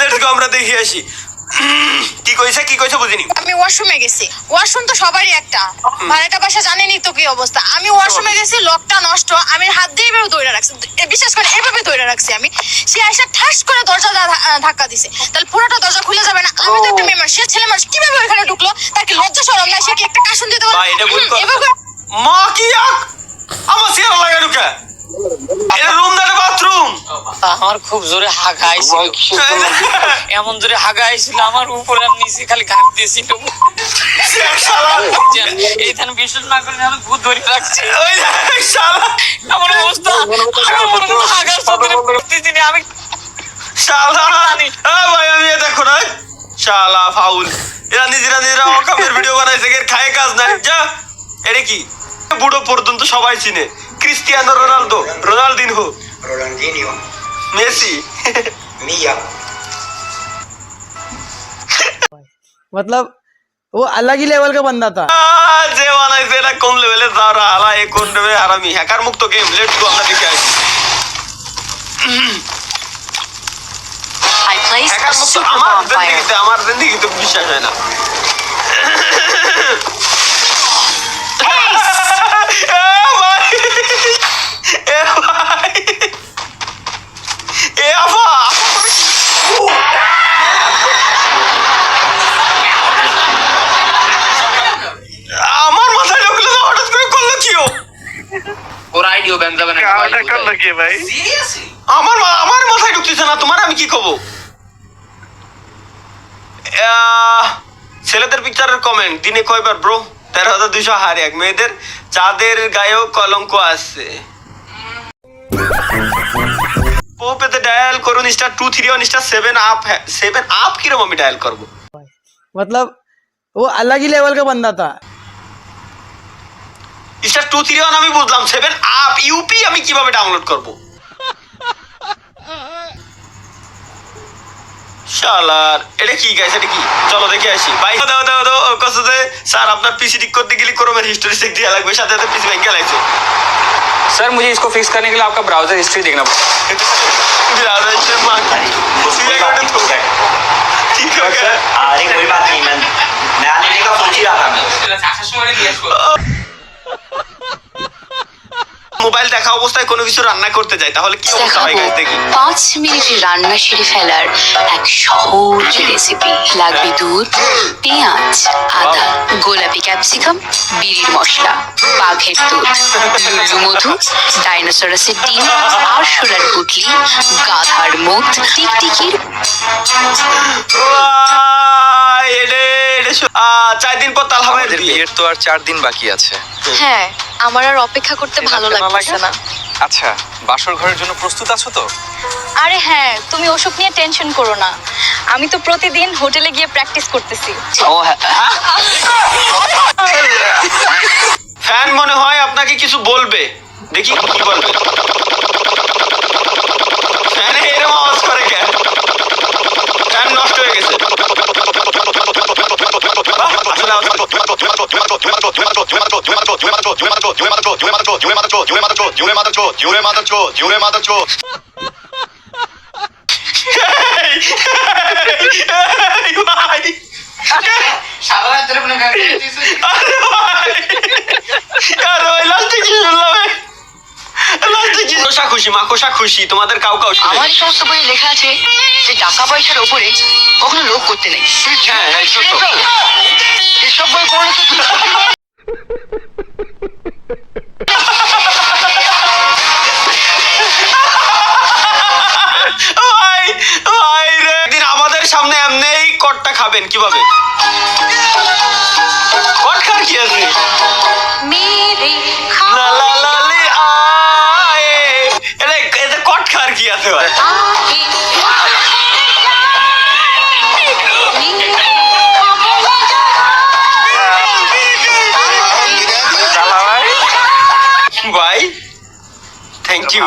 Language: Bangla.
লেটস গো আমরা দেখি আসি কি কইছে বুঝিনি। আমি ওয়াশরুমে গেছি, ওয়াশরুম তো সবারই একটা, ভাড়াটা বাসা জানেনি তো কি অবস্থা। আমি ওয়াশরুমে গেছি, লকটা নষ্ট, আমি হাত দিয়ে এভাবে ধরে রাখছি, বিশ্বাস করে এভাবে ধরে রাখছি আমি। সে এসে ঠাস করে দরজা ধাক্কা দিছে, তাহলে পুরোটা দরজা খুলে যাবে না? আমি তো একটা মেয়ে মানুষ, সে ছেলে মানুষ কিভাবে ওইখানে ঢুকলো? তার কি লজ্জা শরম নাই? সে কি একটা কাশুন দিতে পারে? এভাবে মা কি আমার সিয়ার লাগা ঢুকে এটা রুম না বাথরুম। আমার খুব জোরে হাগা আইছিল, এমন জোরে হাগা আইছিল আমার উপরে আর নিচে খালি ঘাম দিয়েছিল। এইখানে বিশ্বাস না করে আমি ভূত ধরে রাখছি। আমার অবস্থা হাগার সাথে আমি শালা ভাই আমি দেখো না শালা ফাউল এরা নিজেরা অকামের ভিডিও বানাইছে এর খায় কাজ নাই। যা এটা কি বুড়ো পর্যন্ত সবাই চিনে ক্রিস্টিয়ানো রোনাল্ডো, রোনাল্ডিনহো, মেসি, मिया। मतलब वो अलग ही लेवल का बंदा था। যে বানাইছে এটা কোন লেভেলে যারা হালা এ কোন লেভেলে হারামি হ্যাকার মুক্ত গেম। লেটস গো আমরা দেখে আসি। I placed হ্যাকার a মুক্ত super আমার bonfire. জিন্দেগিতে বিশ্বাস হয় না। আমার মাথায় ঢুকলো না হঠাৎ করে করলো কি ও? ওর আইডিও ব্যান যাবে না ভাই। আমার মাথায় ঢুকতেছে না তোমার, আমি কি কব? ছেলেদের পিকচারের কমেন্ট দিনে কয়বার ব্রো? 13,200 হারে এক মেয়েদের যাদের গায়েও কলঙ্ক আছে। পোপেতে ডায়াল করুন *231 *7 আপ। 7 আপ কিরকম আমি ডায়াল করব? मतलब वो अलग ही लेवल का बंदा था। *231 আমি বুঝলাম, 7 আপ ইউপি আমি কিভাবে ডাউনলোড করব? শালার এটা কি গাইস, এটা কি? চলো দেখে আসি ভাই। দাও কষ্ট যে স্যার আপনার পিসি ঠিক করতে গেলে ক্রোমের হিস্টোরি চেক দেয়া লাগবে, সাথে সাথে পিসি ব্যাংকে লাগছে। सर मुझे इसको फिक्स करने के लिए आपका ब्राउजर हिस्ट्री देखना पड़ेगा। अरे कोई बात नहीं, मैं आने का सोच ही रहा था। মোবাইল দেখা অবস্থায় কোনো কিছু রান্না করতে যাই তাহলে কি অবস্থা হয় গাইস দেখি। 5 মিনিটে রান্না সেরে ফেলার এক সহজ রেসিপি। লাগবে দুধ, পেঁয়াজ, আদা, গোলাপি ক্যাপসিকাম, বিড়ির মশলা, বাঘের দুধ, লুলু মধু, ডাইনোসরাসের ডিম, আরশোলার পুঁটলি, গাধার মুখ, টিকটিকির 4 দিন পর তালহা ভাইয়ের বিয়ে। বিয়ের তো আর 4 দিন বাকি আছে। হ্যাঁ, আমার আর অপেক্ষা করতে ভালো লাগছে না। আচ্ছা, বাসর ঘরের জন্য প্রস্তুত আছো তো? আরে হ্যাঁ, তুমি ওসব নিয়ে টেনশন করো না, আমি তো প্রতিদিন হোটেলে গিয়ে প্র্যাকটিস করতেছি। ও হ্যাঁ, ফ্যান মনে হয় আপনাকে কিছু বলবে, দেখি কি বলবে। ফ্যানে এরকম আওয়াজ করে কেন? ফ্যান নষ্ট হয়ে গেছে। মাকড়সা খুশি তোমাদের কাউ কাউ শুনে। আমার সমস্ত বইয়ে লেখা আছে যে টাকা পয়সার ওপরে কখনো লোভ করতে নেই। হ্যাঁ সত্য। এসব বই পড়লে তো ভাই রে, একদিন আমাদের সামনে এমনিই কটটা খাবেন কিভাবে? কট খার কি আছে? লা লা লা লি আয়ে, এতে কট খার কি আছে ভাই? ভাই থ্যাংক ইউ।